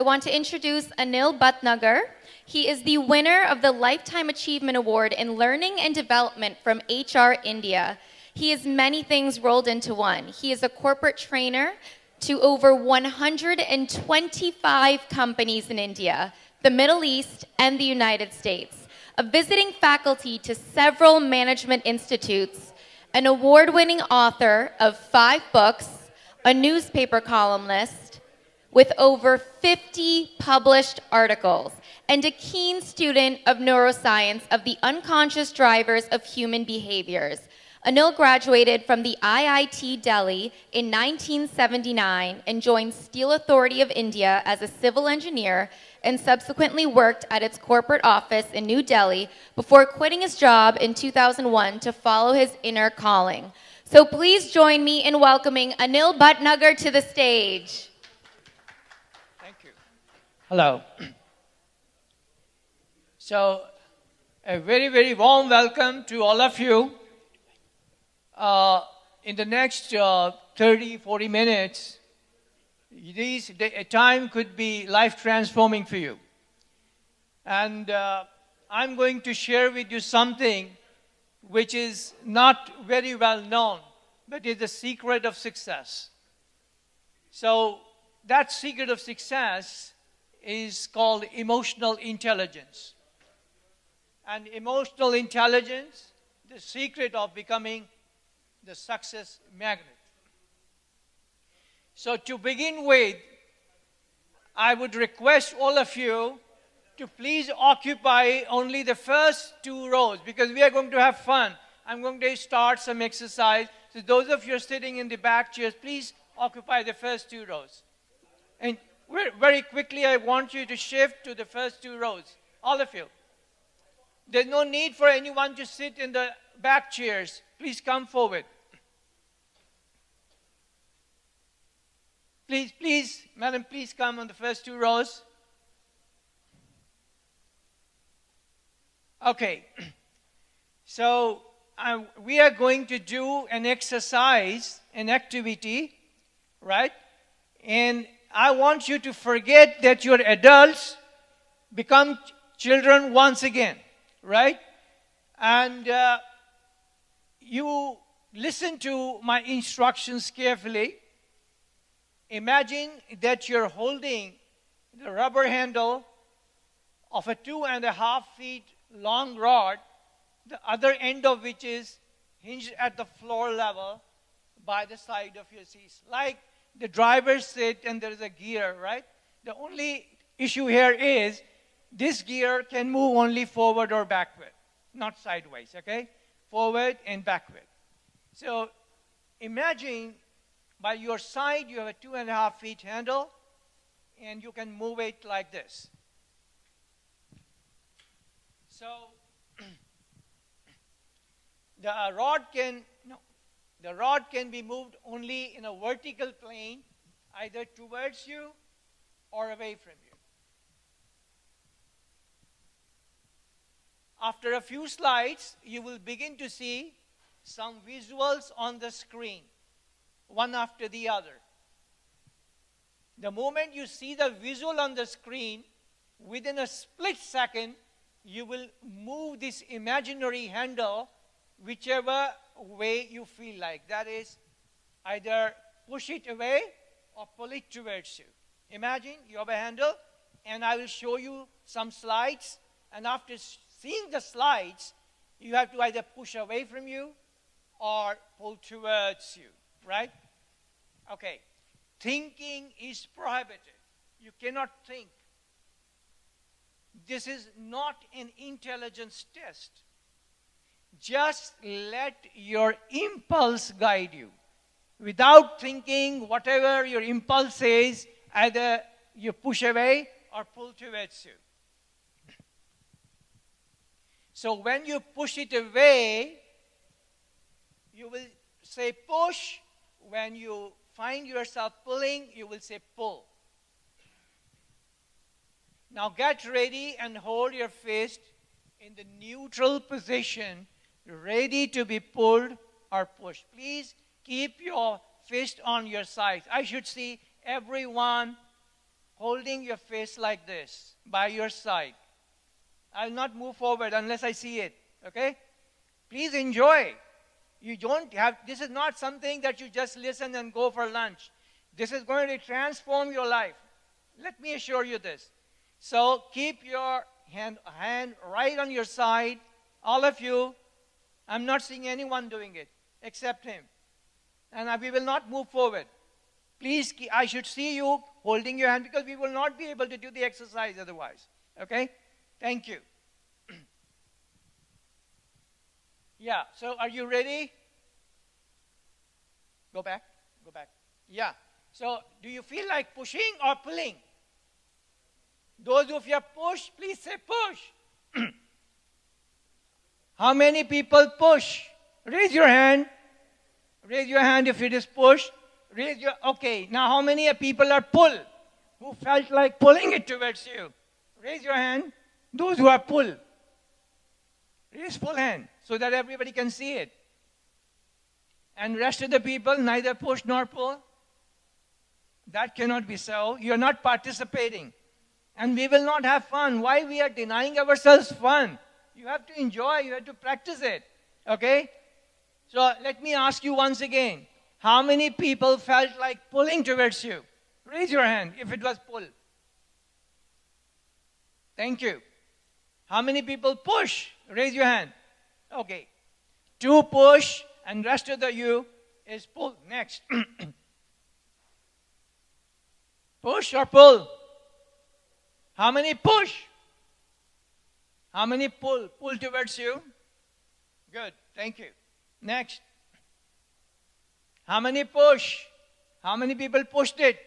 I want to introduce Anil Bhatnagar. He is the winner of the Lifetime Achievement Award in Learning and Development from HR India. He is many things rolled into one. He is a corporate trainer to over 125 companies in India, the Middle East, and the United States, a visiting faculty to several management institutes, an award-winning author of 5 books, a newspaper columnist, with over 50 published articles, and a keen student of neuroscience of the unconscious drivers of human behaviors. Anil graduated from the IIT Delhi in 1979 and joined Steel Authority of India as a civil engineer and subsequently worked at its corporate office in New Delhi before quitting his job in 2001 to follow his inner calling. So please join me in welcoming Anil Bhatnagar to the stage. Hello. So, a very, very warm welcome to all of you. In the next 30, 40 minutes, a time could be life-transforming for you. And I'm going to share with you something which is not very well known, but is the secret of success. So, that secret of success is called emotional intelligence. And emotional intelligence, the secret of becoming the success magnet. So to begin with, I would request all of you to please occupy only the first 2 rows because we are going to have fun. I'm going to start some exercise. So those of you sitting in the back chairs, please occupy the first 2 rows. And very quickly, I want you to shift to the first 2 rows, all of you. There's no need for anyone to sit in the back chairs. Please come forward. Please, madam, please come on the first 2 rows. Okay. So we are going to do an exercise, an activity, right? And I want you to forget that you're adults, become children once again, right? And you listen to my instructions carefully. Imagine that you're holding the rubber handle of a 2.5 feet long rod, the other end of which is hinged at the floor level by the side of your seat. Like the driver's seat and there's a gear, right? The only issue here is this gear can move only forward or backward, not sideways, okay? Forward and backward. So imagine by your side you have a 2.5 feet handle and you can move it like this. So the rod can be moved only in a vertical plane, either towards you or away from you. After a few slides, you will begin to see some visuals on the screen, one after the other. The moment you see the visual on the screen, within a split second, you will move this imaginary handle whichever way you feel like. That is, either push it away or pull it towards you. Imagine you have a handle, and I will show you some slides, and after seeing the slides, you have to either push away from you or pull towards you, right? Okay. Thinking is prohibited. You cannot think. This is not an intelligence test. Just let your impulse guide you. Without thinking, whatever your impulse says, either you push away or pull towards you. So when you push it away, you will say push. When you find yourself pulling, you will say pull. Now get ready and hold your fist in the neutral position, ready to be pulled or pushed. Please keep your fist on your sides. I should see everyone holding your face like this by your side. I'll not move forward unless I see it, okay? Please enjoy. You don't have, this is not something that you just listen and go for lunch. This is going to transform your life. Let me assure you this. So keep your hand right on your side, all of you. I'm not seeing anyone doing it except him. And we will not move forward. Please, I should see you holding your hand because we will not be able to do the exercise otherwise. Okay? Thank you. Yeah, so are you ready? Go back. Go back. Yeah. So do you feel like pushing or pulling? Those of you push, please say push. How many people push? Raise your hand. Raise your hand if it is push. Raise your, okay. Now how many people are pull? Who felt like pulling it towards you? Raise your hand. Those who are pull. Raise full hand so that everybody can see it. And rest of the people neither push nor pull. That cannot be so. You are not participating. And we will not have fun. Why we are denying ourselves fun? You have to enjoy. You have to practice it. Okay? So let me ask you once again. How many people felt like pulling towards you? Raise your hand if it was pull. Thank you. How many people push? Raise your hand. Okay. 2 push and rest of the you is pull. Next. Push or pull? How many push? How many pull? Pull towards you? Good. Thank you. Next. How many push? How many people pushed it?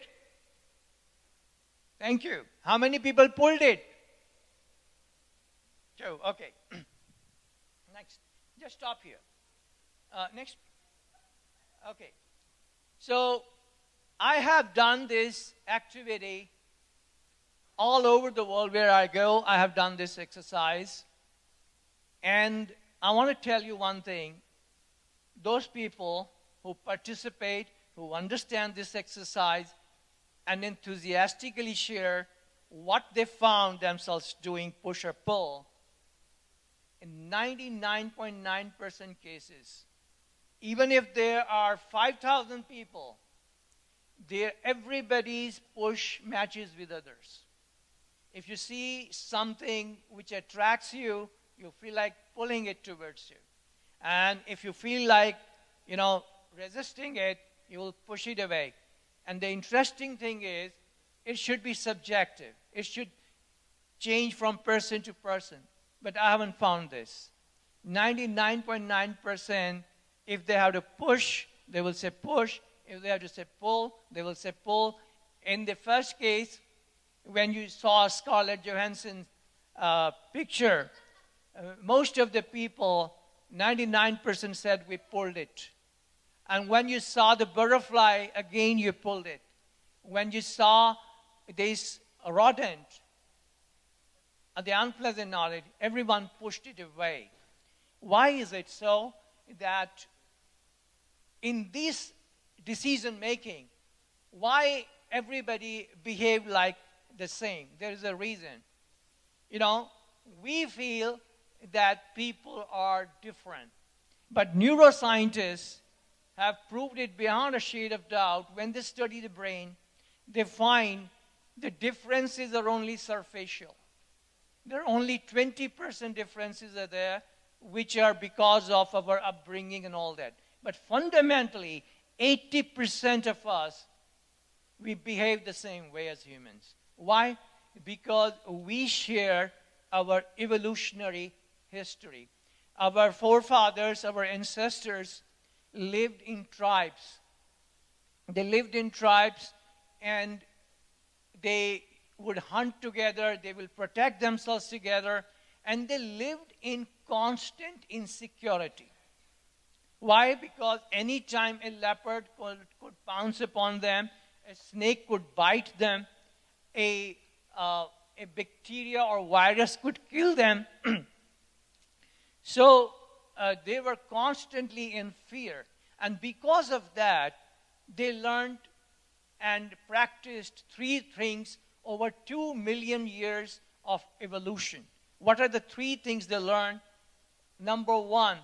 Thank you. How many people pulled it? 2. Okay. Next. Just stop here. Next. Okay. So, I have done this activity all over the world where I go. I have done this exercise. And I want to tell you one thing. Those people who participate, who understand this exercise, and enthusiastically share what they found themselves doing, push or pull, in 99.9% cases, even if there are 5,000 people, everybody's push matches with others. If you see something which attracts you, you feel like pulling it towards you. And if you feel like, resisting it, you will push it away. And the interesting thing is, it should be subjective. It should change from person to person. But I haven't found this. 99.9%, if they have to push, they will say push. If they have to say pull, they will say pull. In the first case, when you saw Scarlett Johansson's picture, most of the people, 99% said we pulled it. And when you saw the butterfly, again you pulled it. When you saw this rodent, the unpleasant knowledge, everyone pushed it away. Why is it so that in this decision making, why everybody behave like the same? There is a reason. We feel that people are different. But neuroscientists have proved it beyond a shade of doubt. When they study the brain, they find the differences are only superficial. There are only 20% differences are there, which are because of our upbringing and all that. But fundamentally, 80% of us, we behave the same way as humans. Why? Because we share our evolutionary history. Our forefathers, our ancestors, lived in tribes. They lived in tribes and they would hunt together, they will protect themselves together, and they lived in constant insecurity. Why? Because any time a leopard could pounce upon them, a snake could bite them, a bacteria or virus could kill them. So they were constantly in fear. And because of that, they learned and practiced 3 things over 2 million years of evolution. What are the 3 things they learned? Number 1,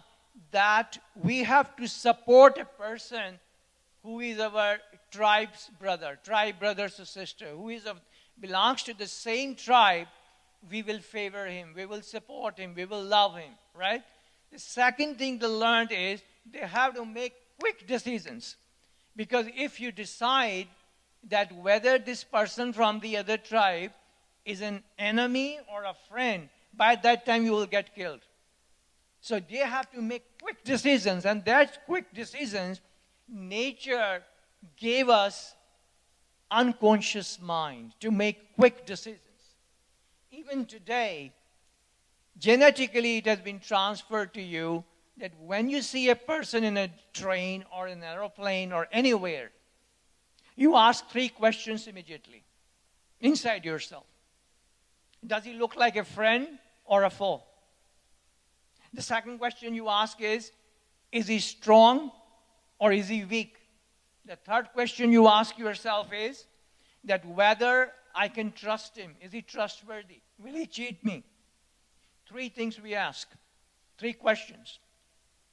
that we have to support a person who is our tribe's brother, tribe brothers or sister, belongs to the same tribe. We will favor him, we will support him, we will love him, right? The second thing they learned is they have to make quick decisions. Because if you decide that whether this person from the other tribe is an enemy or a friend, by that time you will get killed. So they have to make quick decisions, and that quick decisions, nature gave us unconscious mind to make quick decisions. Even today, genetically it has been transferred to you that when you see a person in a train or in an aeroplane or anywhere, you ask 3 questions immediately inside yourself. Does he look like a friend or a foe? The second question you ask is he strong or is he weak? The third question you ask yourself is that whether I can trust him. Is he trustworthy? Will he cheat me? 3 things we ask. 3 questions.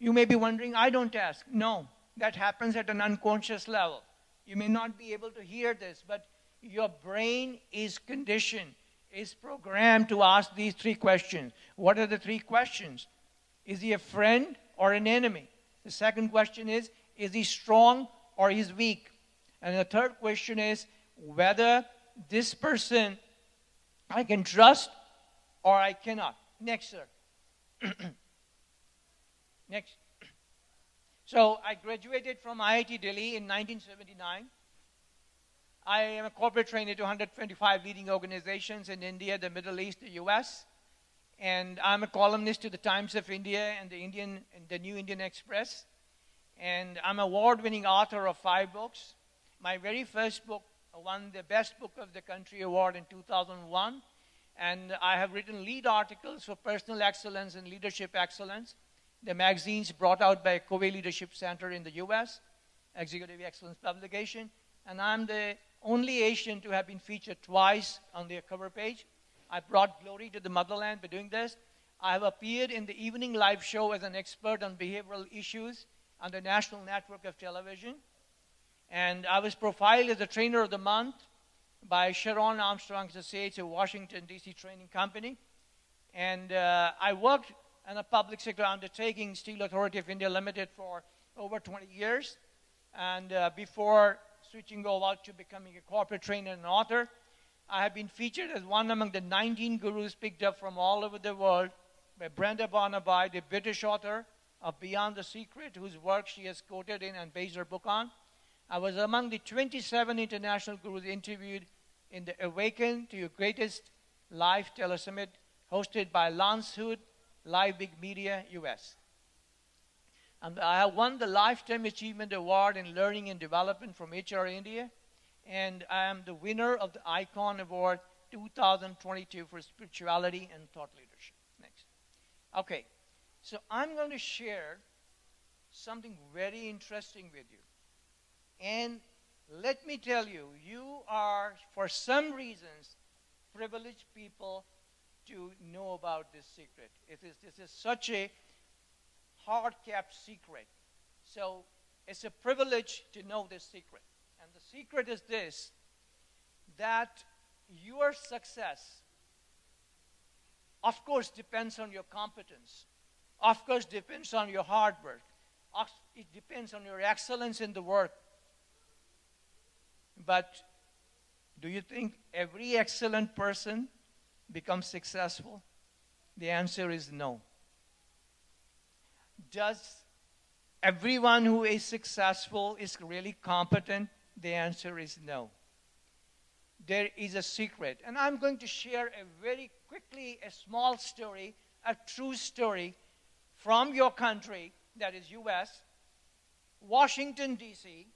You may be wondering, I don't ask. No, that happens at an unconscious level. You may not be able to hear this, but your brain is conditioned, is programmed to ask these 3 questions. What are the 3 questions? Is he a friend or an enemy? The second question is he strong or is weak? And the third question is whether this person I can trust or I cannot. Next, sir. Next. So I graduated from IIT Delhi in 1979. I am a corporate trainer to 125 leading organizations in India, the Middle East, the US. And I'm a columnist to the Times of India and the New Indian Express. And I'm an award-winning author of 5 books. My very first book won the Best Book of the Country Award in 2001. And I have written lead articles for personal excellence and leadership excellence. The magazines brought out by Covey Leadership Center in the US, Executive Excellence Publication. And I'm the only Asian to have been featured twice on their cover page. I brought glory to the motherland by doing this. I have appeared in the evening live show as an expert on behavioral issues on the national network of television. And I was profiled as the trainer of the month by Sharon Armstrong Associates, a Washington, D.C. training company. And I worked in a public sector undertaking, Steel Authority of India Limited, for over 20 years. And before switching over to becoming a corporate trainer and author, I have been featured as one among the 19 gurus picked up from all over the world by Brenda Barnaby, the British author of Beyond the Secret, whose work she has quoted in and based her book on. I was among the 27 international gurus interviewed in the Awaken to Your Greatest Life Telesummit hosted by Lance Hood, Live Big Media, US. And I have won the Lifetime Achievement Award in Learning and Development from HR India. And I am the winner of the Icon Award 2022 for Spirituality and Thought Leadership. Next. Okay, so I'm going to share something very interesting with you. And let me tell you, you are, for some reasons, privileged people to know about this secret. This is such a hard-kept secret. So it's a privilege to know this secret. And the secret is this, that your success, of course, depends on your competence. Of course, depends on your hard work. It depends on your excellence in the work. But do you think every excellent person becomes successful? The answer is no. Does everyone who is successful is really competent? The answer is no. There is a secret. And I'm going to share a small story, a true story from your country, that is US, Washington, D.C.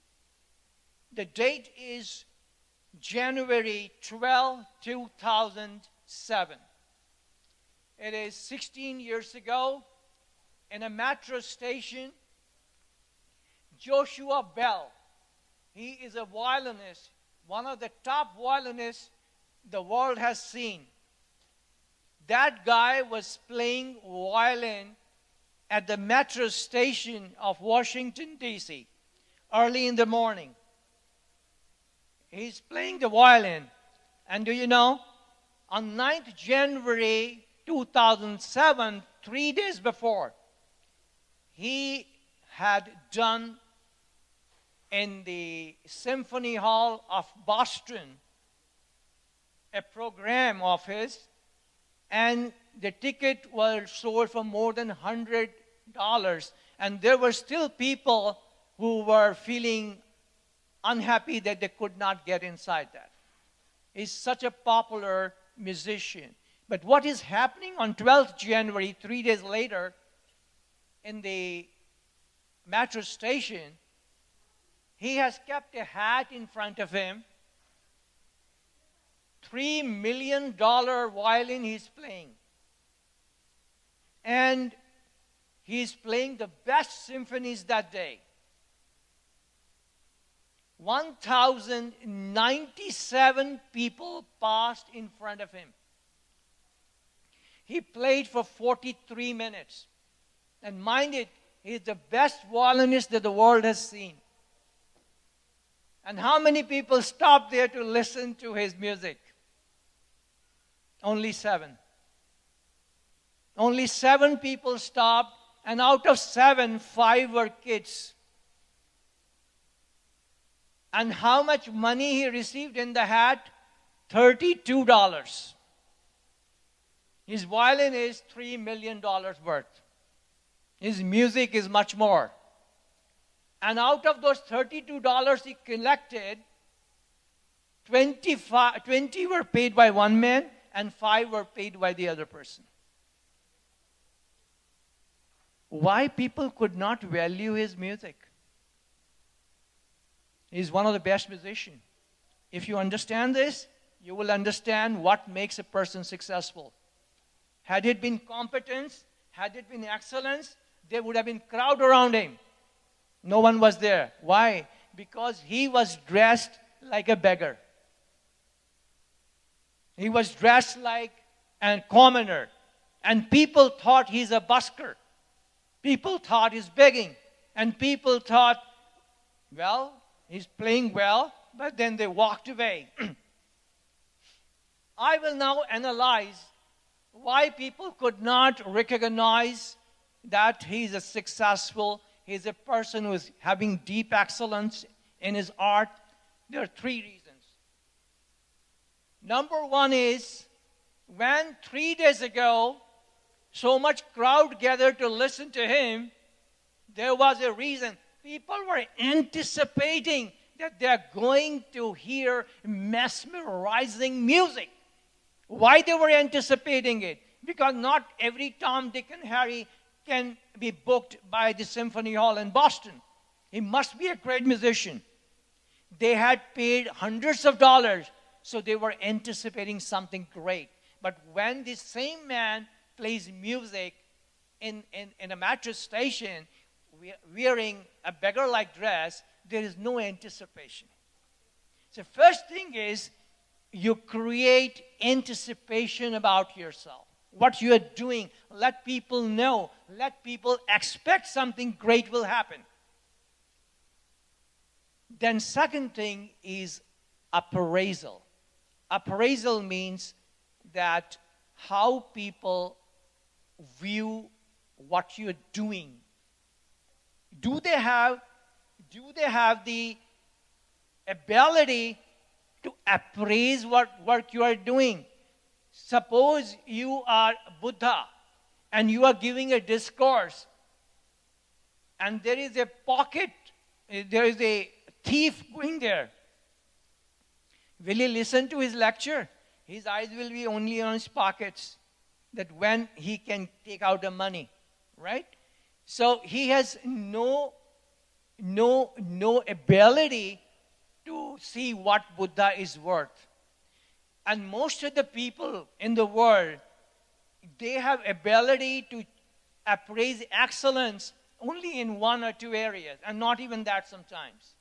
The date is January 12, 2007. It is 16 years ago. In a metro station, Joshua Bell, he is a violinist, one of the top violinists the world has seen. That guy was playing violin at the metro station of Washington, D.C., early in the morning. He's playing the violin. And do you know, on 9th January 2007, 3 days before, he had done in the Symphony Hall of Boston a program of his, and the ticket was sold for more than $100, and there were still people who were feeling unhappy that they could not get inside that. He's such a popular musician. But what is happening on 12th January, 3 days later, in the metro station, he has kept a hat in front of him. $3 million violin he's playing. And he's playing the best symphonies that day. 1,097 people passed in front of him. He played for 43 minutes. And mind it, he's the best violinist that the world has seen. And how many people stopped there to listen to his music? Only 7. Only 7 people stopped, and out of 7, 5 were kids. And how much money he received in the hat? $32. His violin is $3 million worth. His music is much more. And out of those $32 he collected, 20 were paid by one man and 5 were paid by the other person. Why people could not value his music? He's one of the best musicians. If you understand this, you will understand what makes a person successful. Had it been competence, had it been excellence, there would have been crowd around him. No one was there. Why? Because he was dressed like a beggar. He was dressed like a commoner. And people thought he's a busker. People thought he's begging. And people thought, well, he's playing well, but then they walked away. I will now analyze why people could not recognize that he's a person who is having deep excellence in his art. There are 3 reasons. Number 1 is, when 3 days ago, so much crowd gathered to listen to him, there was a reason. People were anticipating that they're going to hear mesmerizing music. Why they were anticipating it? Because not every Tom, Dick, and Harry can be booked by the Symphony Hall in Boston. He must be a great musician. They had paid hundreds of dollars, so they were anticipating something great. But when the same man plays music in a mattress station, wearing a beggar-like dress, there is no anticipation. So first thing is, you create anticipation about yourself. What you are doing, let people know. Let people expect something great will happen. Then second thing is appraisal. Appraisal means that how people view what you're doing. Do they have the ability to appraise what work you are doing? Suppose you are Buddha and you are giving a discourse and there is a pocket, there is a thief going there. Will he listen to his lecture? His eyes will be only on his pockets, that when he can take out the money, right? So he has no ability to see what Buddha is worth. And most of the people in the world, they have ability to appraise excellence only in 1 or 2 areas, and not even that sometimes.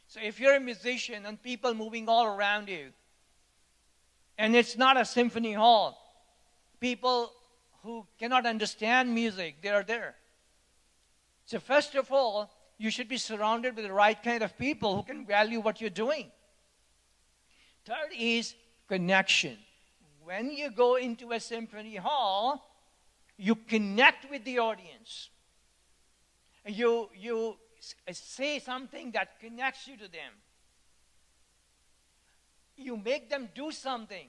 So if you're a musician and people moving all around you, And it's not a symphony hall. People who cannot understand music, they are there. So first of all, you should be surrounded with the right kind of people who can value what you're doing. Third is connection. When you go into a symphony hall, you connect with the audience. You say something that connects you to them. You make them do something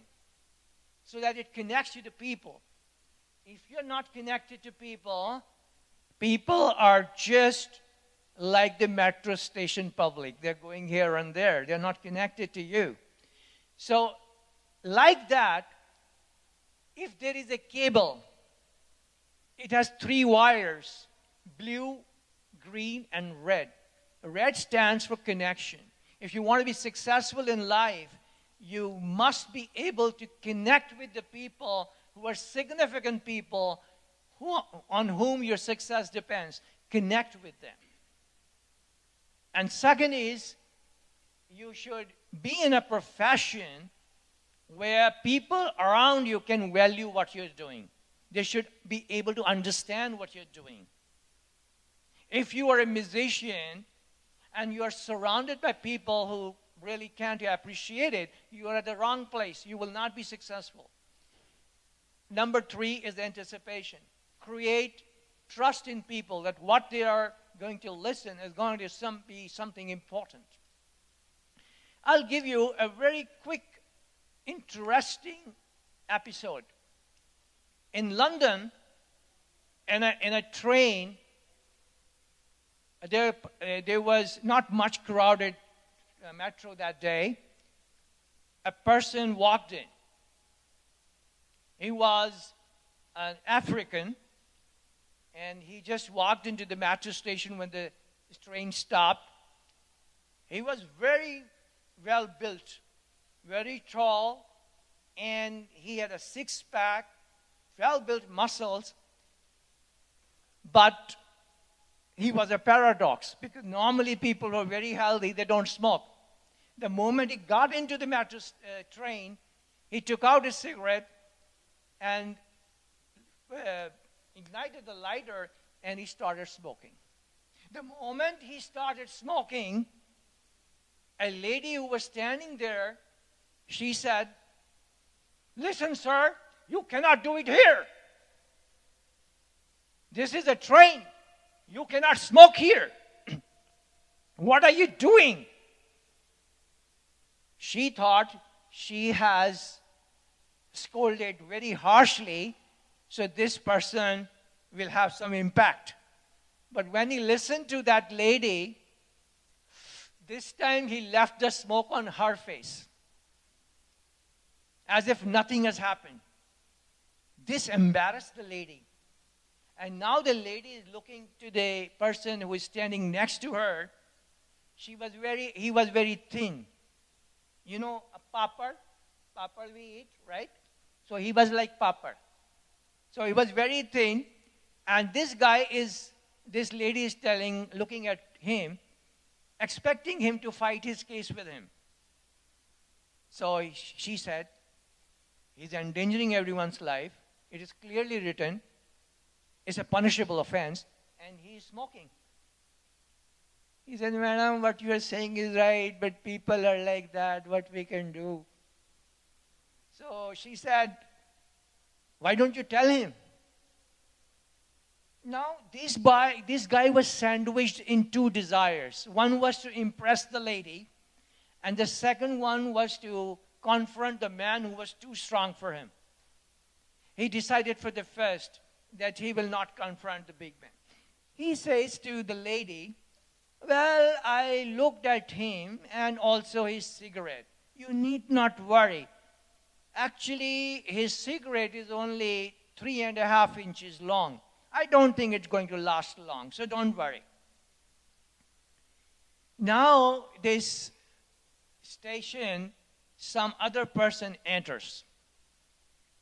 so that it connects you to people. If you're not connected to people, people are just like the metro station public. They're going here and there. They're not connected to you. So, like that, if there is a cable, it has 3 wires, blue, green, and red. Red stands for connection. If you want to be successful in life, you must be able to connect with the people who are significant people on whom your success depends. Connect with them. And second is, you should be in a profession where people around you can value what you're doing. They should be able to understand what you're doing. If you are a musician and you are surrounded by people who really can't appreciate it, you are at the wrong place. You will not be successful. Number 3 is anticipation. Create trust in people that what they are going to listen is going to be something important. I'll give you a very quick, interesting episode. In London, in a train, there was not much crowded metro that day. A person walked in. He was an African, and he just walked into the metro station when the train stopped. He was very well built, very tall, and he had a 6-pack, well-built muscles, but he was a paradox because normally people who are very healthy, they don't smoke. The moment he got into the metro train, he took out his cigarette and ignited the lighter, and he started smoking. The moment he started smoking, a lady who was standing there, she said, "Listen, sir, you cannot do it here. This is a train. You cannot smoke here. What are you doing?" She thought she has scolded very harshly, so this person will have some impact. But when he listened to that lady, this time he left the smoke on her face, as if nothing has happened. This embarrassed the lady. And now the lady is looking to the person who is standing next to her. He was very thin. You know, a papad? Papad we eat, right? So he was like papad. So he was very thin. And this lady is looking at him, expecting him to fight his case with him. So she said, "He's endangering everyone's life. It is clearly written. It's a punishable offense, and he's smoking." He said, "Madam, what you are saying is right, but people are like that. What we can do?" So she said, "Why don't you tell him?" Now, this guy was sandwiched in 2 desires. One was to impress the lady, and the second one was to confront the man who was too strong for him. He decided for the first, that he will not confront the big man. He says to the lady, "Well, I looked at him and also his cigarette. You need not worry. Actually, his cigarette is only 3.5 inches long. I don't think it's going to last long, so don't worry." Now, this station, some other person enters.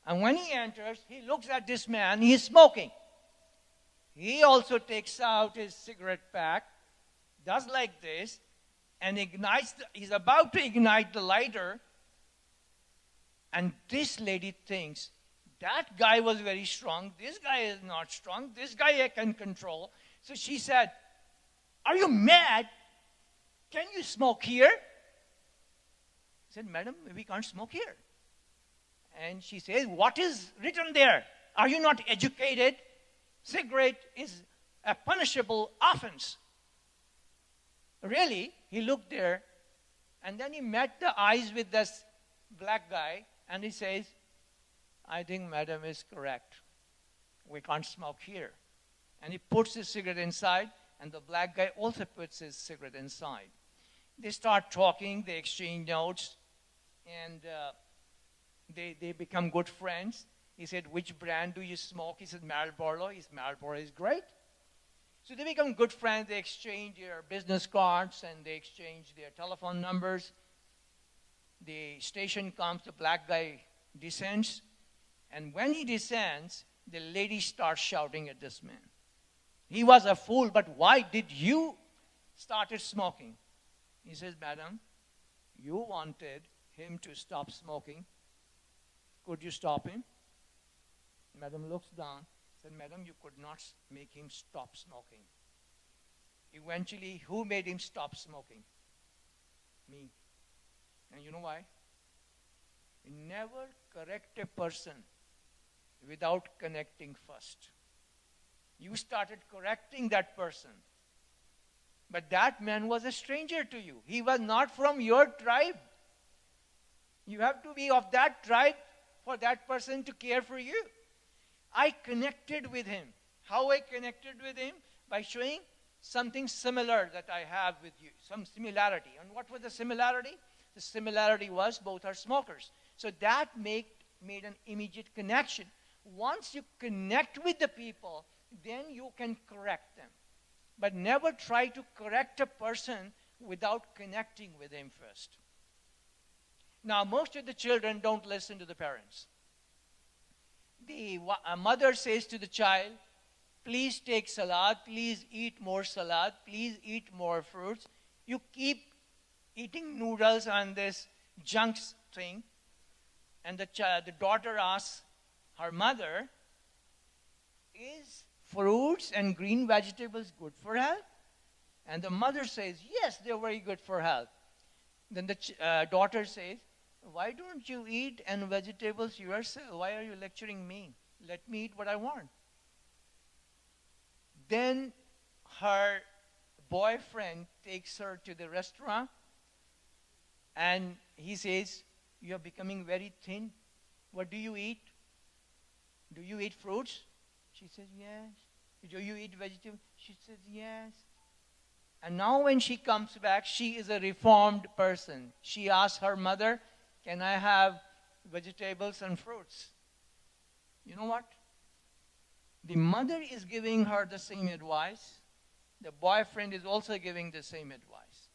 And when he enters, he looks at this man. He's smoking. He also takes out his cigarette pack, does like this, and he's about to ignite the lighter. And this lady thinks, that guy was very strong. This guy is not strong. This guy I can control. So she said, are you mad? Can you smoke here? I said, madam, we can't smoke here. And she says, what is written there? Are you not educated? Cigarette is a punishable offense. Really, he looked there, and then he met the eyes with this black guy, and he says, I think madam is correct. We can't smoke here. And he puts his cigarette inside, and the black guy also puts his cigarette inside. They start talking, they exchange notes, and they become good friends. He said, which brand do you smoke? He said, Marlboro. He said, Marlboro is great. So they become good friends. They exchange their business cards, and they exchange their telephone numbers. The station comes, the black guy descends, and when he descends, the lady starts shouting at this man. He was a fool, but why did you started smoking? He says, madam, you wanted him to stop smoking. Could you stop him? Madam looks down, said, madam, you could not make him stop smoking. Eventually, who made him stop smoking? Me. And you know why? You never correct a person without connecting first. You started correcting that person. But that man was a stranger to you. He was not from your tribe. You have to be of that tribe for that person to care for you. I connected with him. How I connected with him? By showing something similar that I have with you, some similarity. And what was the similarity? The similarity was both are smokers. So that made an immediate connection. Once you connect with the people, then you can correct them. But never try to correct a person without connecting with him first. Now, most of the children don't listen to the parents. The mother says to the child, please take salad, please eat more salad, please eat more fruits. You keep eating noodles and this junk thing. And the daughter asks her mother, is fruits and green vegetables good for health? And the mother says, yes, they're very good for health. Then the daughter says, why don't you eat and vegetables yourself? Why are you lecturing me? Let me eat what I want. Then her boyfriend takes her to the restaurant, and he says, you are becoming very thin. What do you eat? Do you eat fruits? She says, yes. Do you eat vegetables? She says, yes. And now when she comes back, she is a reformed person. She asks her mother, can I have vegetables and fruits? You know what? The mother is giving her the same advice. The boyfriend is also giving the same advice.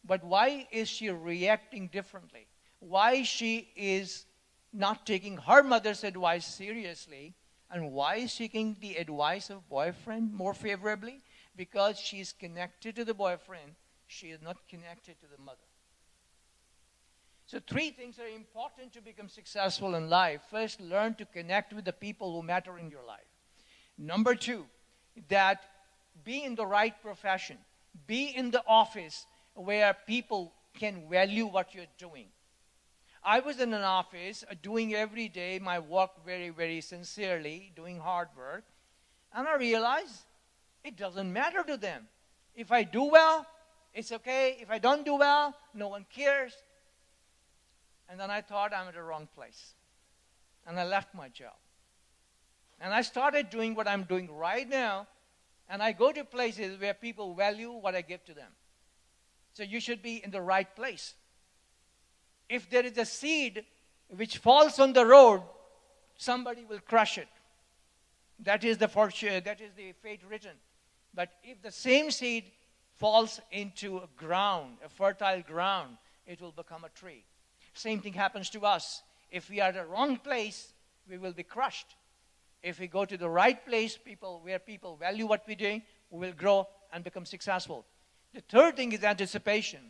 But why is she reacting differently? Why she is not taking her mother's advice seriously? And why is she taking the advice of boyfriend more favorably? Because she is connected to the boyfriend. She is not connected to the mother. So 3 things are important to become successful in life. First, learn to connect with the people who matter in your life. Number 2, that be in the right profession. Be in the office where people can value what you're doing. I was in an office doing every day my work very, very sincerely, doing hard work. And I realized it doesn't matter to them. If I do well, it's okay. If I don't do well, no one cares. And then I thought I'm at the wrong place. And I left my job. And I started doing what I'm doing right now. And I go to places where people value what I give to them. So you should be in the right place. If there is a seed which falls on the road, somebody will crush it. That is the fortune, that is the fate written. But if the same seed falls into a ground, a fertile ground, it will become a tree. Same thing happens to us. If we are at the wrong place, we will be crushed. If we go to the right place, where people value what we're doing, we will grow and become successful. The third thing is anticipation.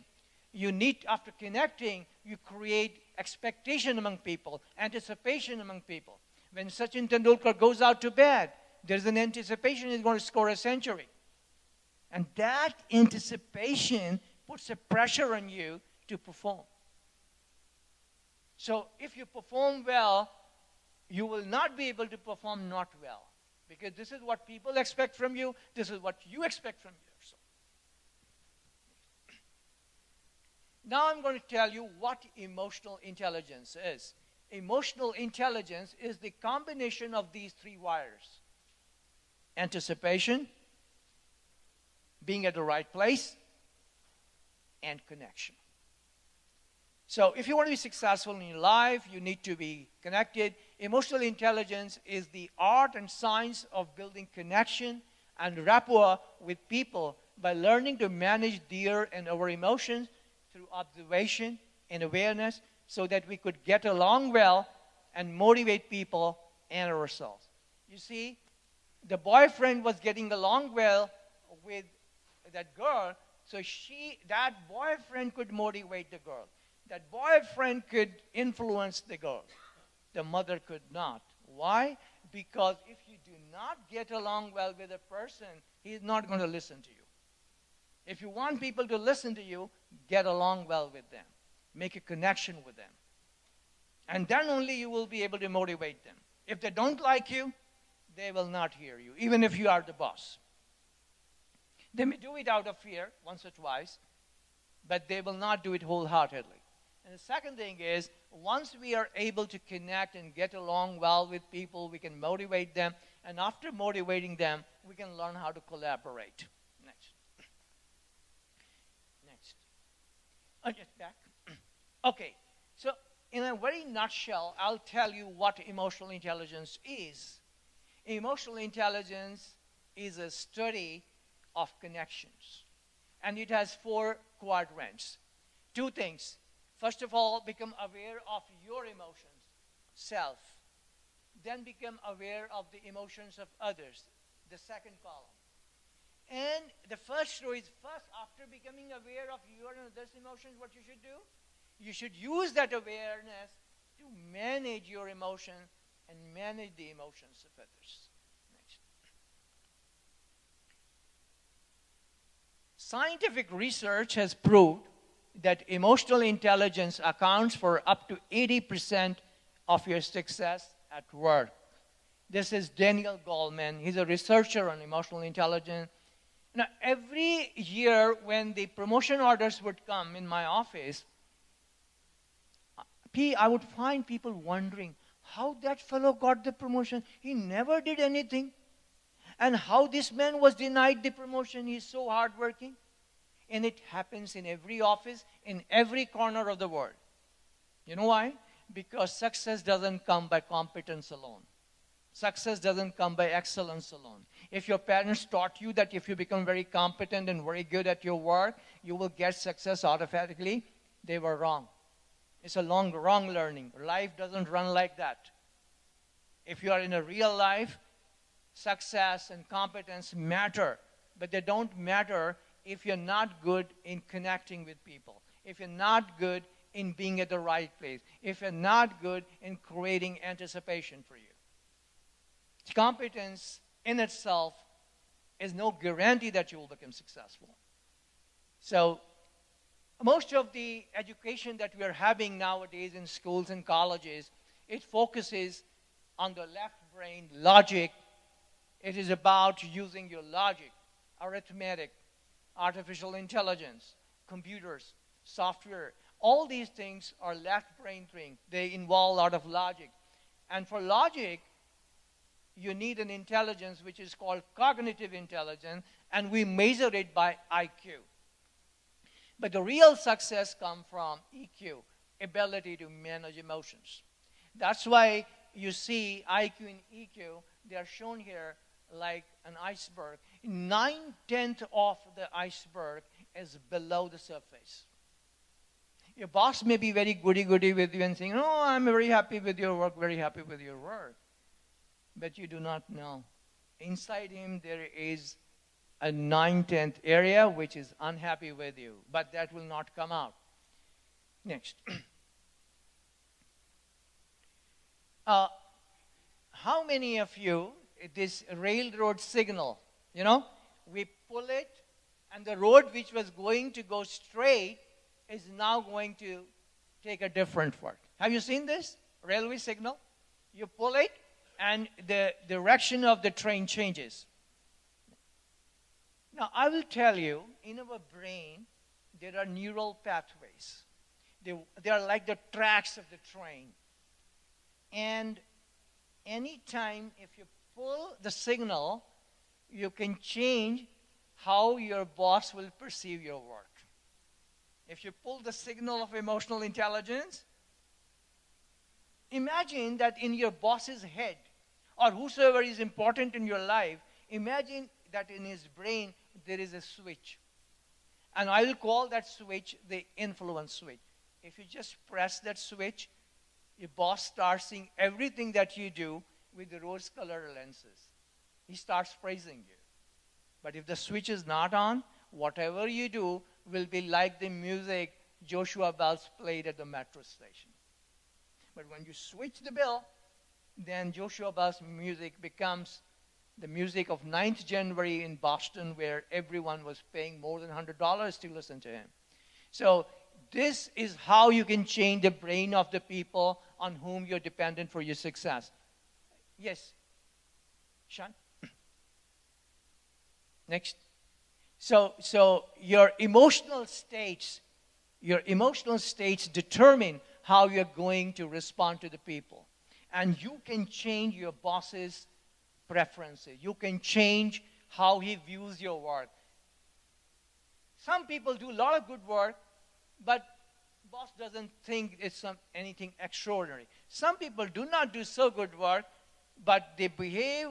You need, after connecting, you create expectation among people, anticipation among people. When Sachin Tendulkar goes out to bed, there's an anticipation he's going to score a century. And that anticipation puts a pressure on you to perform. So if you perform well, you will not be able to perform not well. Because this is what people expect from you. This is what you expect from yourself. Now I'm going to tell you what emotional intelligence is. Emotional intelligence is the combination of these three wires. Anticipation, being at the right place, and connection. So if you want to be successful in your life, you need to be connected. Emotional intelligence is the art and science of building connection and rapport with people by learning to manage their and our emotions through observation and awareness so that we could get along well and motivate people and ourselves. You see, the boyfriend was getting along well with that girl, so that boyfriend could motivate the girl. That boyfriend could influence the girl. The mother could not. Why? Because if you do not get along well with a person, he's not going to listen to you. If you want people to listen to you, get along well with them. Make a connection with them. And then only you will be able to motivate them. If they don't like you, they will not hear you, even if you are the boss. They may do it out of fear once or twice, but they will not do it wholeheartedly. And the second thing is, once we are able to connect and get along well with people, we can motivate them. And after motivating them, we can learn how to collaborate. Next. Just back. Okay. So in a very nutshell, I'll tell you what emotional intelligence is. Emotional intelligence is a study of connections. And it has 4 quadrants. 2 things. First of all, become aware of your emotions, self. Then become aware of the emotions of others, the second column. And the first row is first, after becoming aware of your and others' emotions, what you should do? You should use that awareness to manage your emotion and manage the emotions of others. Next. Scientific research has proved that emotional intelligence accounts for up to 80% of your success at work. This is Daniel Goleman. He's a researcher on emotional intelligence. Now, every year when the promotion orders would come in my office, I would find people wondering how that fellow got the promotion. He never did anything. And how this man was denied the promotion. He's so hardworking. And it happens in every office, in every corner of the world. You know why? Because success doesn't come by competence alone. Success doesn't come by excellence alone. If your parents taught you that if you become very competent and very good at your work, you will get success automatically, they were wrong. It's a wrong learning. Life doesn't run like that. If you are in a real life, success and competence matter, but they don't matter if you're not good in connecting with people, if you're not good in being at the right place, if you're not good in creating anticipation for you. Competence in itself is no guarantee that you will become successful. So most of the education that we are having nowadays in schools and colleges, it focuses on the left brain logic. It is about using your logic, arithmetic, artificial intelligence, computers, software. All these things are left brain things. They involve a lot of logic. And for logic, you need an intelligence which is called cognitive intelligence, and we measure it by IQ. But the real success comes from EQ, ability to manage emotions. That's why you see IQ and EQ, they are shown here like an iceberg. 9/10 of the iceberg is below the surface. Your boss may be very goody-goody with you and saying, oh, I'm very happy with your work, very happy with your work. But you do not know. Inside him there is a 9/10 area which is unhappy with you, but that will not come out. Next. uh, how many of you, this railroad signal, you know, we pull it and the road which was going to go straight is now going to take a different fork. Have you seen this railway signal? You pull it and the direction of the train changes. Now, I will tell you, in our brain, there are neural pathways. They are like the tracks of the train. And anytime if you pull the signal, you can change how your boss will perceive your work. If you pull the signal of emotional intelligence, imagine that in your boss's head, or whosoever is important in your life, imagine that in his brain there is a switch. And I will call that switch the influence switch. If you just press that switch, your boss starts seeing everything that you do with the rose-colored lenses. He starts praising you. But if the switch is not on, whatever you do will be like the music Joshua Bells played at the metro station. But when you switch the bill, then Joshua Bell's music becomes the music of 9th January in Boston, where everyone was paying more than $100 to listen to him. So this is how you can change the brain of the people on whom you're dependent for your success. Yes? Sean? Next. So your emotional states determine how you're going to respond to the people. And you can change your boss's preferences. You can change how he views your work. Some people do a lot of good work, but boss doesn't think it's anything extraordinary. Some people do not do so good work, but they behave,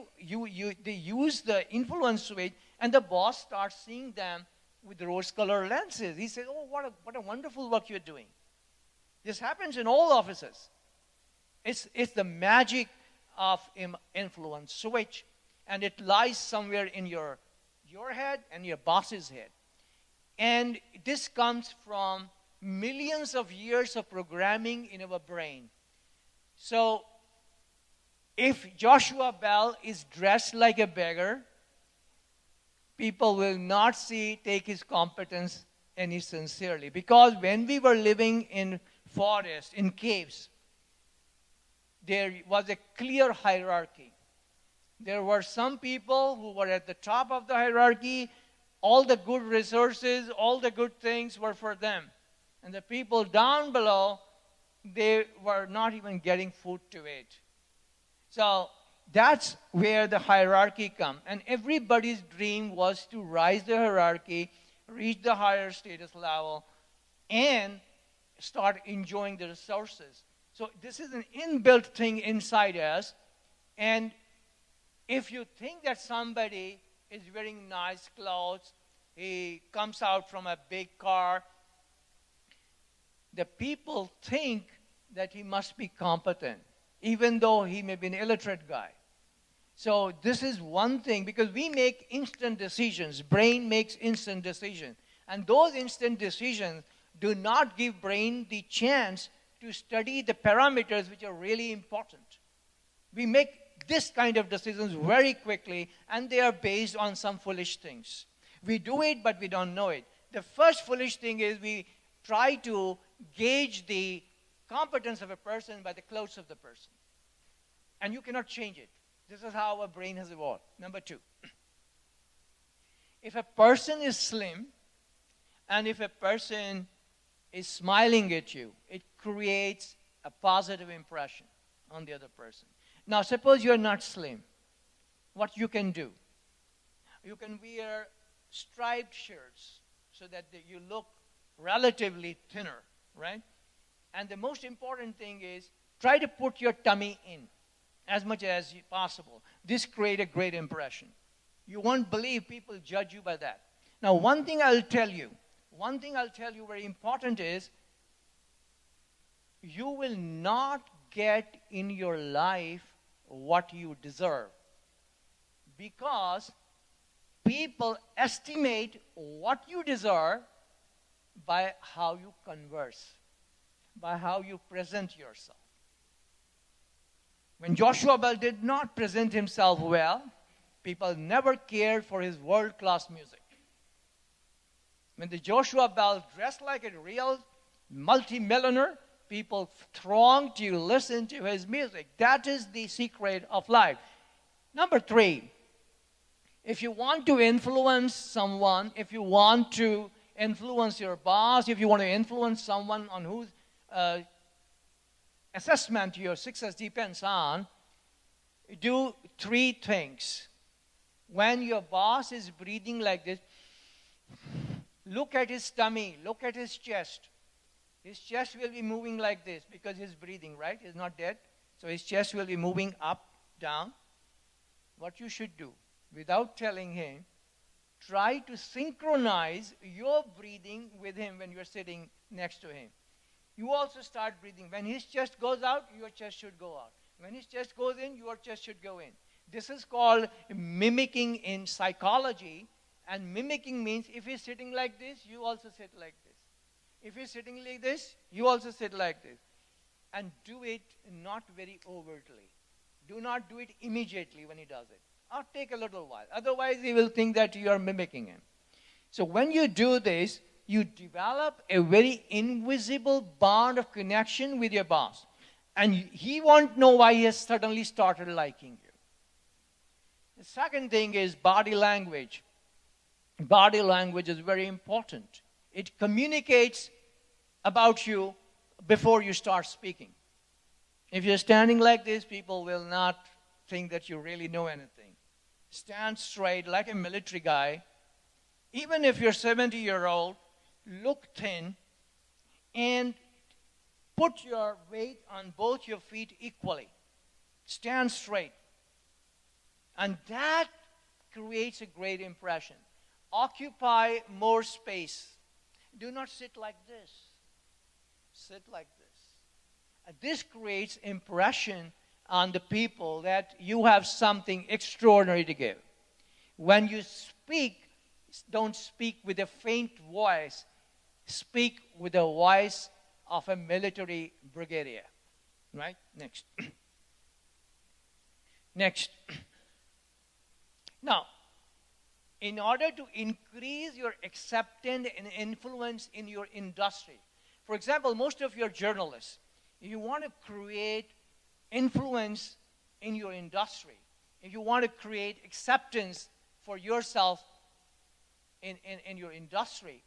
they use the influence switch, and the boss starts seeing them with rose-colored lenses. He says, oh, what a wonderful work you're doing. This happens in all offices. It's the magic of influence switch, and it lies somewhere in your head and your boss's head. And this comes from millions of years of programming in our brain. So if Joshua Bell is dressed like a beggar, people will not take his competence any sincerely. Because when we were living in forests, in caves, there was a clear hierarchy. There were some people who were at the top of the hierarchy. All the good resources, all the good things were for them. And the people down below, they were not even getting food to eat. So that's where the hierarchy comes. And everybody's dream was to rise the hierarchy, reach the higher status level, and start enjoying the resources. So this is an inbuilt thing inside us. And if you think that somebody is wearing nice clothes, he comes out from a big car, the people think that he must be competent, even though he may be an illiterate guy. So this is one thing, because we make instant decisions. Brain makes instant decisions. And those instant decisions do not give brain the chance to study the parameters which are really important. We make this kind of decisions very quickly, and they are based on some foolish things. We do it, but we don't know it. The first foolish thing is we try to gauge the competence of a person by the clothes of the person. And you cannot change it. This is how our brain has evolved. Number two, if a person is slim, and if a person is smiling at you, it creates a positive impression on the other person. Now, suppose you're not slim. What you can do? You can wear striped shirts so that you look relatively thinner, right? And the most important thing is try to put your tummy in as much as possible. This creates a great impression. You won't believe people judge you by that. Now, one thing I'll tell you very important is you will not get in your life what you deserve, because people estimate what you deserve by how you converse. by how you present yourself. When Joshua Bell did not present himself well, people never cared for his world-class music. When the Joshua Bell dressed like a real multi-millionaire, people thronged to listen to his music. That is the secret of life. Number 3, if you want to influence someone, if you want to influence your boss, if you want to influence someone on whose assessment your success depends on, do 3 things. When your boss is breathing like this, look at his tummy, look at his chest. His chest will be moving like this because he's breathing, right? He's not dead. So his chest will be moving up, down. What you should do, without telling him, try to synchronize your breathing with him when you're sitting next to him. You also start breathing. When his chest goes out, your chest should go out. When his chest goes in, your chest should go in. This is called mimicking in psychology. And mimicking means if he's sitting like this, you also sit like this. If he's sitting like this, you also sit like this. And do it not very overtly. Do not do it immediately when he does it. Or take a little while. Otherwise, he will think that you are mimicking him. So when you do this, you develop a very invisible bond of connection with your boss. And he won't know why he has suddenly started liking you. The second thing is body language. Body language is very important. It communicates about you before you start speaking. If you're standing like this, people will not think that you really know anything. Stand straight like a military guy. Even if you're 70-year-old, look thin and put your weight on both your feet equally. Stand straight. And that creates a great impression. Occupy more space. Do not sit like this. Sit like this. And this creates impression on the people that you have something extraordinary to give. When you speak, don't speak with a faint voice. Speak with the voice of a military brigadier. Right? Next. Next. Now, in order to increase your acceptance and influence in your industry, for example, most of your journalists, if you want to create influence in your industry, if you want to create acceptance for yourself in your industry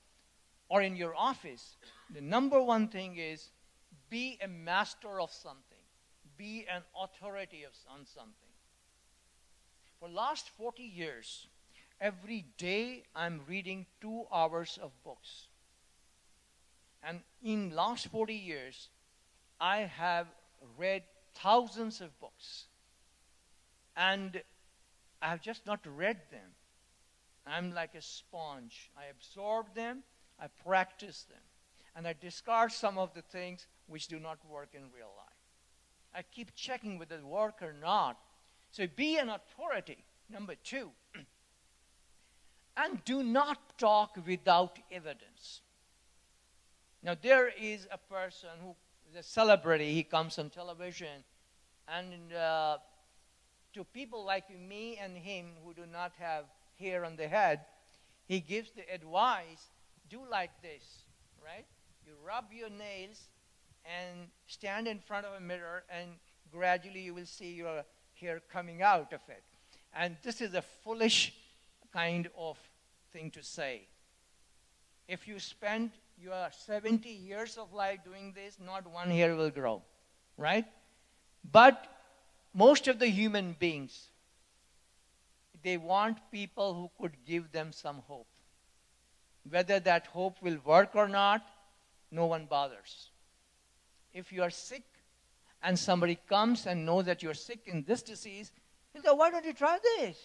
or in your office, the number one thing is be a master of something. Be an authority on something. For the last 40 years, every day I'm reading 2 hours of books. And in last 40 years, I have read thousands of books. And I have just not read them. I'm like a sponge. I absorb them, I practice them, and I discard some of the things which do not work in real life. I keep checking whether they work or not. So be an authority, number 2. And do not talk without evidence. Now, there is a person who is a celebrity. He comes on television. And to people like me and him who do not have hair on the head, he gives the advice, do like this, right? You rub your nails and stand in front of a mirror, and gradually you will see your hair coming out of it. And this is a foolish kind of thing to say. If you spend your 70 years of life doing this, not one hair will grow, right? But most of the human beings, they want people who could give them some hope. Whether that hope will work or not, no one bothers. If you are sick and somebody comes and knows that you're sick in this disease, he'll go, why don't you try this?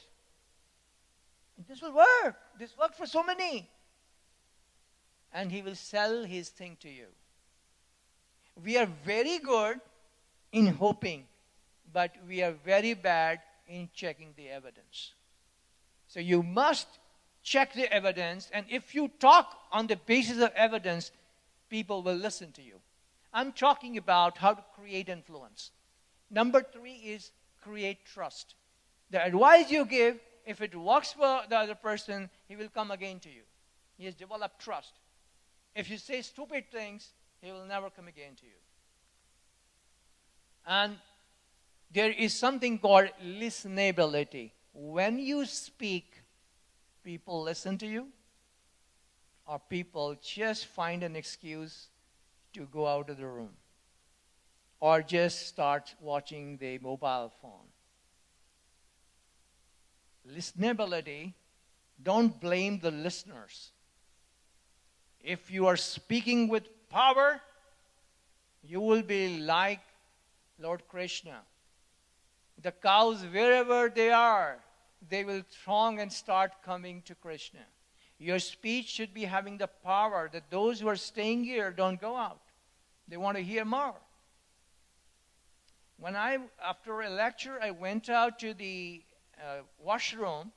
This will work. This worked for so many. And he will sell his thing to you. We are very good in hoping, but we are very bad in checking the evidence. So you must check the evidence, and if you talk on the basis of evidence, people will listen to you. I'm talking about how to create influence. Number 3 is create trust. The advice you give, if it works for the other person, he will come again to you. He has developed trust. If you say stupid things, he will never come again to you. And there is something called listenability. When you speak, people listen to you, or people just find an excuse to go out of the room, or just start watching the mobile phone. Listenability, don't blame the listeners. If you are speaking with power, you will be like Lord Krishna. The cows, wherever they are, they will throng and start coming to Krishna. Your speech should be having the power that those who are staying here don't go out. They want to hear more. When after a lecture, I went out to the washroom,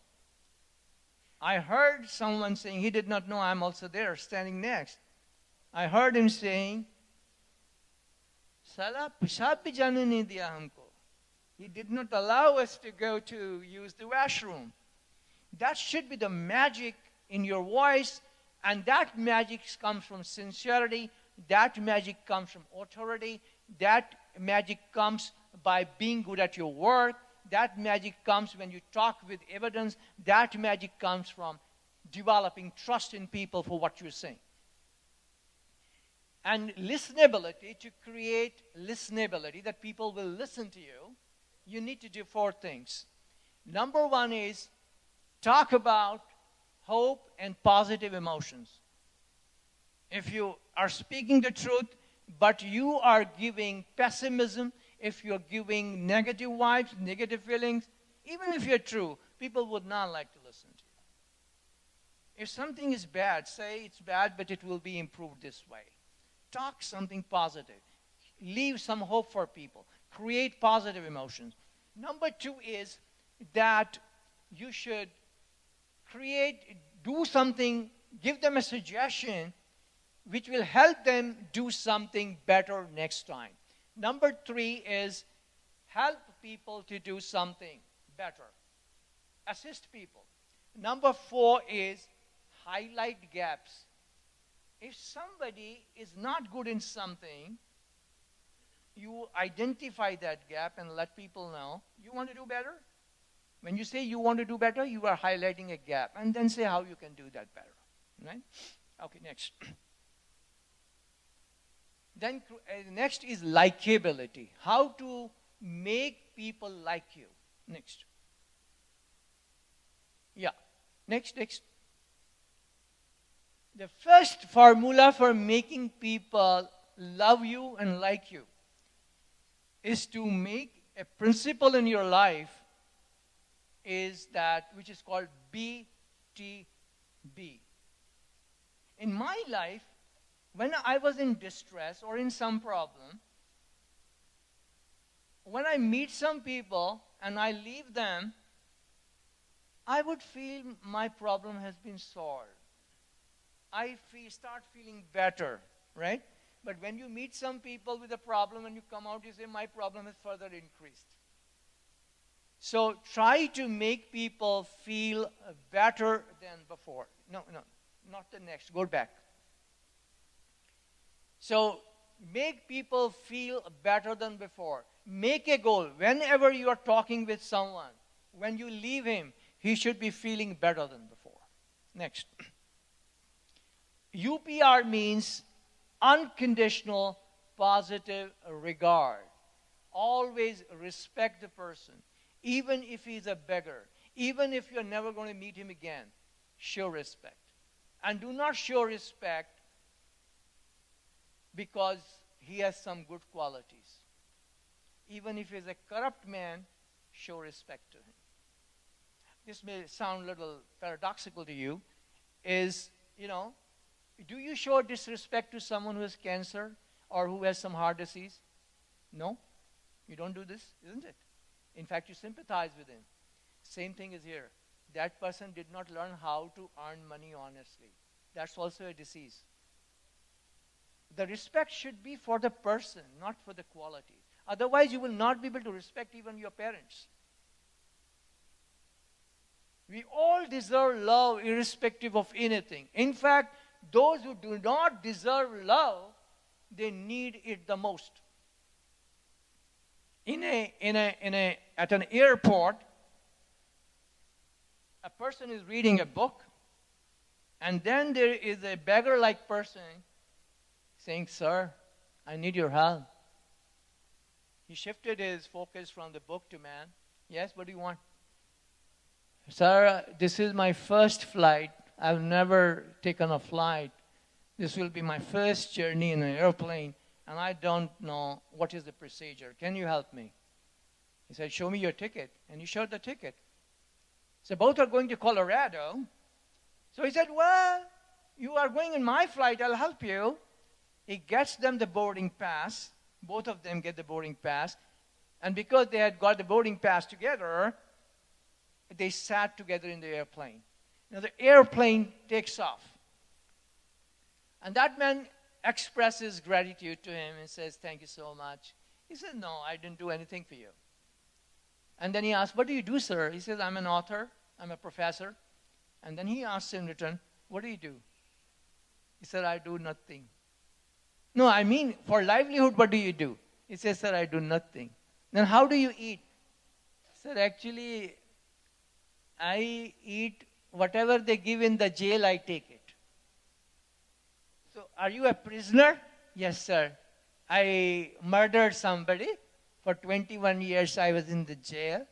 I heard someone saying, he did not know I'm also there, standing next. I heard him saying, Sala pishab bhi jane nahi diya humko. He did not allow us to go to use the washroom. That should be the magic in your voice, and that magic comes from sincerity. That magic comes from authority. That magic comes by being good at your work. That magic comes when you talk with evidence. That magic comes from developing trust in people for what you're saying. And listenability, to create listenability, that people will listen to you, you need to do 4 things. Number 1 is talk about hope and positive emotions. If you are speaking the truth, but you are giving pessimism, if you're giving negative vibes, negative feelings, even if you're true, people would not like to listen to you. If something is bad, say it's bad, but it will be improved this way. Talk something positive. Leave some hope for people. Create positive emotions. Number 2 is that you should do something, give them a suggestion which will help them do something better next time. Number 3 is help people to do something better. Assist people. Number 4 is highlight gaps. If somebody is not good in something, you identify that gap and let people know, you want to do better? When you say you want to do better, you are highlighting a gap, and then say how you can do that better. Right? Okay, next. Then next is likability. How to make people like you. Next. Yeah. Next. The first formula for making people love you and like you is to make a principle in your life is that, which is called BTB. In my life, when I was in distress or in some problem, when I meet some people and I leave them, I would feel my problem has been solved. I start feeling better, right? But when you meet some people with a problem and you come out, you say, my problem has further increased. So try to make people feel better than before. No, not the next. Go back. So make people feel better than before. Make a goal. Whenever you are talking with someone, when you leave him, he should be feeling better than before. Next. UPR means unconditional positive regard. Always respect the person, even if he's a beggar, even if you're never going to meet him again. Show respect. And do not show respect because he has some good qualities. Even if he's a corrupt man, show respect to him. This may sound a little paradoxical to you, is, do you show disrespect to someone who has cancer or who has some heart disease? No? You don't do this, isn't it? In fact, you sympathize with him. Same thing is here. That person did not learn how to earn money honestly. That's also a disease. The respect should be for the person, not for the quality. Otherwise, you will not be able to respect even your parents. We all deserve love irrespective of anything. In fact, those who do not deserve love, they need it the most. At an airport, a person is reading a book, and then there is a beggar-like person saying, "Sir, I need your help." He shifted his focus from the book to man. "Yes, what do you want?" "Sir, this is my first flight. I've never taken a flight. This will be my first journey in an airplane, and I don't know what is the procedure. Can you help me?" He said, "Show me your ticket." And he showed the ticket. So both are going to Colorado. So he said, "Well, you are going in my flight. I'll help you." He gets them the boarding pass. Both of them get the boarding pass. And because they had got the boarding pass together, they sat together in the airplane. Now the airplane takes off. And that man expresses gratitude to him and says, "Thank you so much." He said, "No, I didn't do anything for you." And then he asked, "What do you do, sir?" He says, "I'm an author. I'm a professor." And then he asked in return, "What do you do?" He said, "I do nothing." "No, I mean, for livelihood, what do you do?" He says, "Sir, I do nothing." "Then how do you eat?" He said, "Actually, I eat whatever they give in the jail, I take it." "So are you a prisoner?" "Yes, sir. I murdered somebody. For 21 years I was in the jail.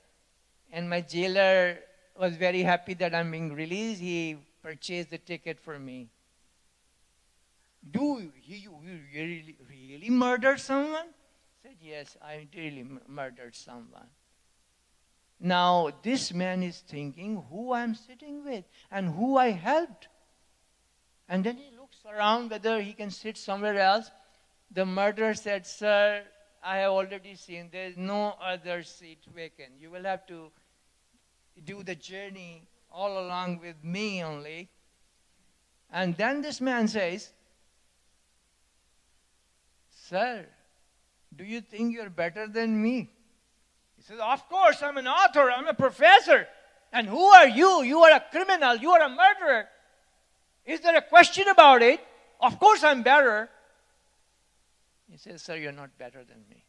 And my jailer was very happy that I'm being released. He purchased the ticket for me." "Do you really murder someone?" I said, "Yes, I really murdered someone." Now, this man is thinking who I'm sitting with and who I helped. And then he looks around whether he can sit somewhere else. The murderer said, "Sir, I have already seen there's no other seat vacant. You will have to do the journey all along with me only." And then this man says, "Sir, do you think you're better than me?" He says, "Of course, I'm an author, I'm a professor. And who are you? You are a criminal, you are a murderer. Is there a question about it? Of course I'm better." He says, "Sir, you're not better than me.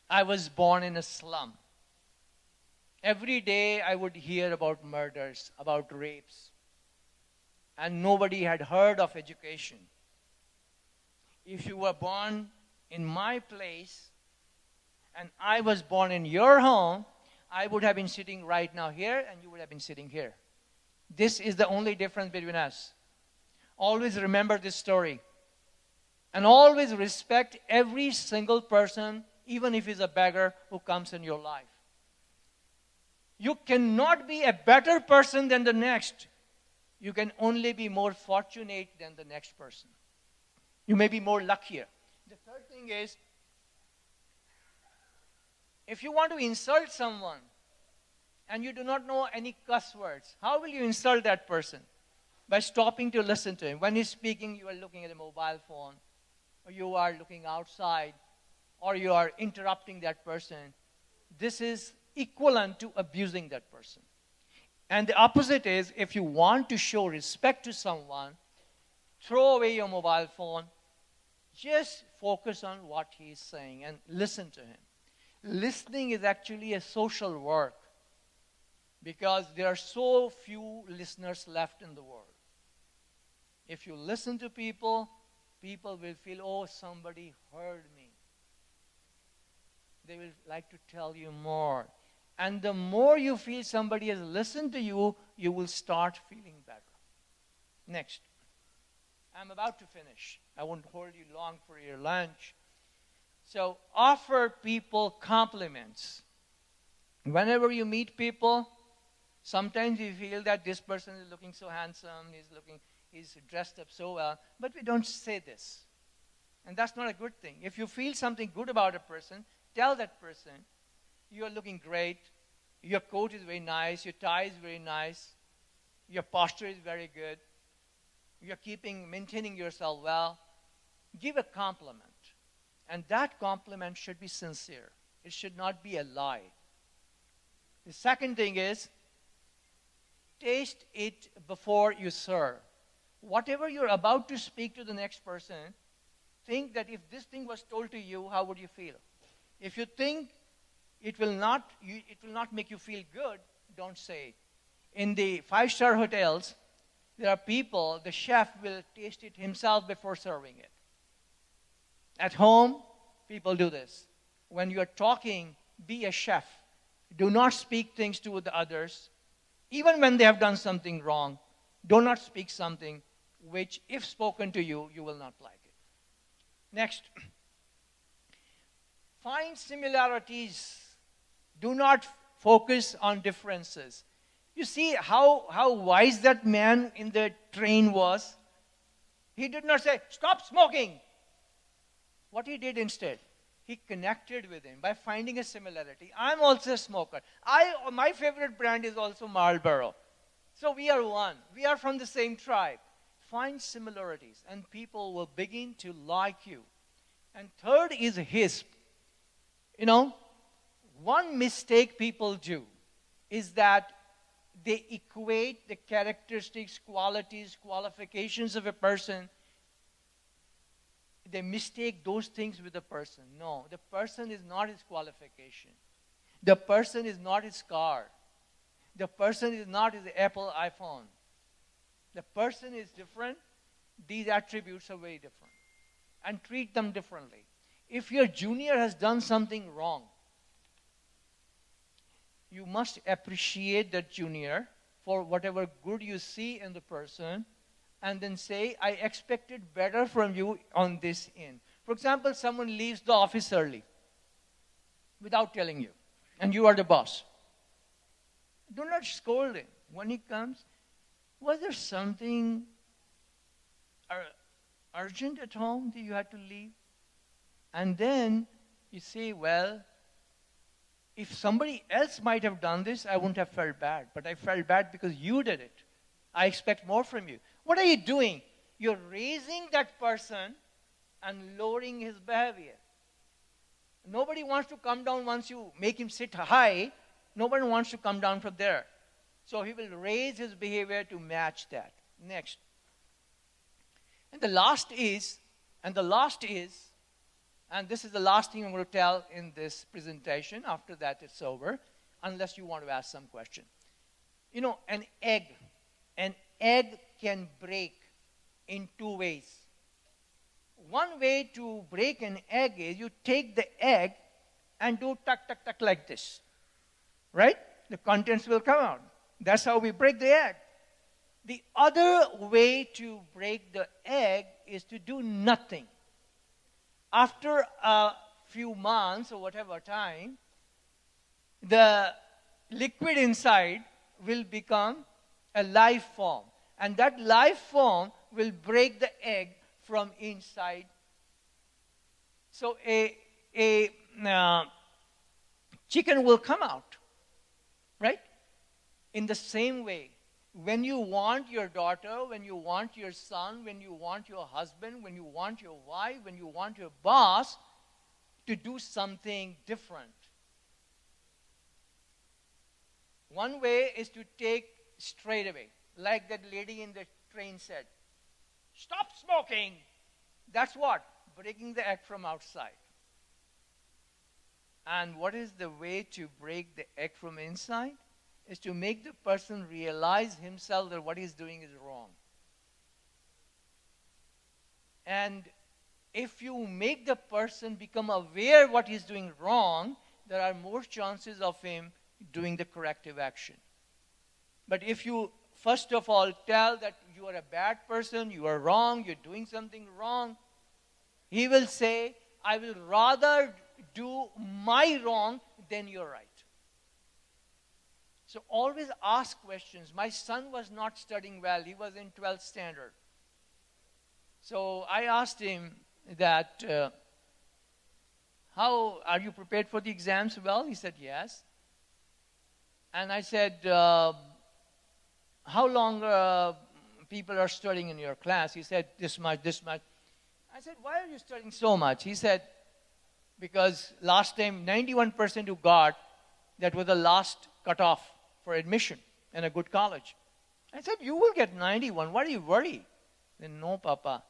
I was born in a slum. Every day I would hear about murders, about rapes. And nobody had heard of education. If you were born in my place and I was born in your home, I would have been sitting right now here and you would have been sitting here. This is the only difference between us. Always remember this story. And always respect every single person, even if he's a beggar, who comes in your life. You cannot be a better person than the next. You can only be more fortunate than the next person. You may be more luckier. The third thing is, if you want to insult someone and you do not know any cuss words, how will you insult that person? By stopping to listen to him. When he's speaking, you are looking at a mobile phone, or you are looking outside, or you are interrupting that person. This is equivalent to abusing that person. And the opposite is, if you want to show respect to someone, throw away your mobile phone, just focus on what he's saying and listen to him. Listening is actually a social work because there are so few listeners left in the world. If you listen to people, people will feel, oh, somebody heard me. They will like to tell you more. And the more you feel somebody has listened to you, you will start feeling better. Next. I'm about to finish. I won't hold you long for your lunch. So offer people compliments. Whenever you meet people, sometimes you feel that this person is looking so handsome, he's dressed up so well, but we don't say this. And that's not a good thing. If you feel something good about a person, tell that person, you are looking great, your coat is very nice, your tie is very nice, your posture is very good. you're maintaining yourself well, give a compliment. And that compliment should be sincere. It should not be a lie. The second thing is, taste it before you serve. Whatever you're about to speak to the next person, think that if this thing was told to you, how would you feel? If you think it will not make you feel good, don't say it. In the 5-star hotels, there are people, the chef will taste it himself before serving it. At home, people do this. When you're talking, be a chef. Do not speak things to the others. Even when they have done something wrong, do not speak something which, if spoken to you, you will not like it. Next, find similarities. Do not focus on differences. You see how wise that man in the train was? He did not say, stop smoking. What he did instead, he connected with him by finding a similarity. I'm also a smoker. My favorite brand is also Marlboro. So we are one. We are from the same tribe. Find similarities and people will begin to like you. And third is HISP. One mistake people do is that they equate the characteristics, qualities, qualifications of a person. They mistake those things with the person. No, the person is not his qualification. The person is not his car. The person is not his Apple iPhone. The person is different. These attributes are very different. And treat them differently. If your junior has done something wrong, you must appreciate that junior for whatever good you see in the person, and then say, I expected better from you on this end. For example, someone leaves the office early without telling you, and you are the boss. Do not scold him. When he comes, was there something urgent at home that you had to leave? And then you say, well, if somebody else might have done this, I wouldn't have felt bad. But I felt bad because you did it. I expect more from you. What are you doing? You're raising that person and lowering his behavior. Nobody wants to come down once you make him sit high. Nobody wants to come down from there. So he will raise his behavior to match that. Next. And the last is, and this is the last thing I'm going to tell in this presentation. After that, it's over, unless you want to ask some question. An egg can break in two ways. One way to break an egg is you take the egg and do tuck, tuck, tuck like this. Right? The contents will come out. That's how we break the egg. The other way to break the egg is to do nothing. After a few months or whatever time, the liquid inside will become a life form. And that life form will break the egg from inside. So a chicken will come out, right? In the same way, when you want your daughter, when you want your son, when you want your husband, when you want your wife, when you want your boss to do something different, one way is to take straight away, like that lady in the train said, stop smoking. That's what? Breaking the egg from outside. And what is the way to break the egg from inside? Is to make the person realize himself that what he's doing is wrong. And if you make the person become aware what he's doing wrong, there are more chances of him doing the corrective action. But if you first of all tell that you are a bad person, you are wrong, you're doing something wrong, he will say, I will rather do my wrong than your right. So always ask questions. My son was not studying well. He was in 12th standard. So I asked him that, how are you prepared for the exams well? He said, yes. And I said, how long people are studying in your class. He said, this much, this much. I said, why are you studying so much? He said, because last time 91% who got, that was the last cutoff for admission in a good college. I said, you will get 91. Why do you worry? Then, no, Papa.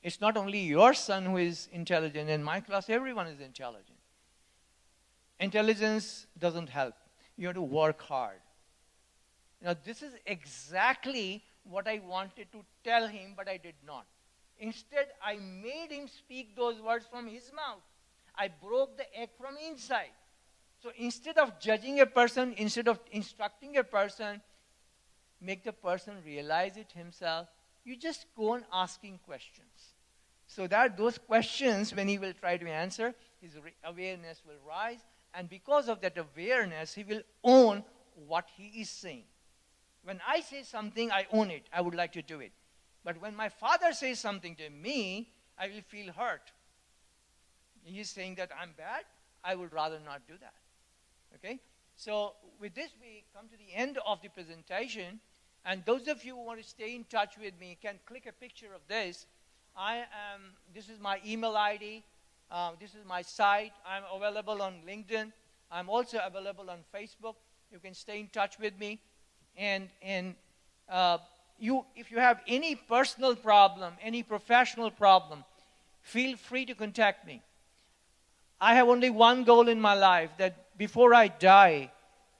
It's not only your son who is intelligent. In my class, everyone is intelligent. Intelligence doesn't help. You have to work hard. Now, this is exactly what I wanted to tell him, but I did not. Instead, I made him speak those words from his mouth. I broke the egg from inside. So instead of judging a person, instead of instructing a person, make the person realize it himself. You just go on asking questions. So that those questions, when he will try to answer, his awareness will rise. And because of that awareness, he will own what he is saying. When I say something, I own it. I would like to do it. But when my father says something to me, I will feel hurt. He is saying that I'm bad. I would rather not do that. Okay? So with this, we come to the end of the presentation. And those of you who want to stay in touch with me can click a picture of this. This is my email ID. This is my site. I'm available on LinkedIn. I'm also available on Facebook. You can stay in touch with me. And if you have any personal problem, any professional problem, feel free to contact me. I have only one goal in my life, that before I die,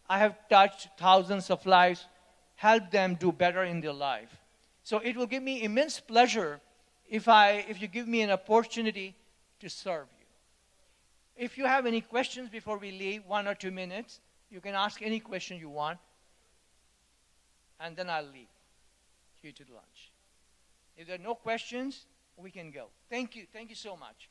I have touched thousands of lives, helped them do better in their life. So it will give me immense pleasure if you give me an opportunity to serve you. If you have any questions before we leave, 1 or 2 minutes, you can ask any question you want, and then I'll leave you to lunch. If there are no questions, we can go. Thank you. Thank you so much.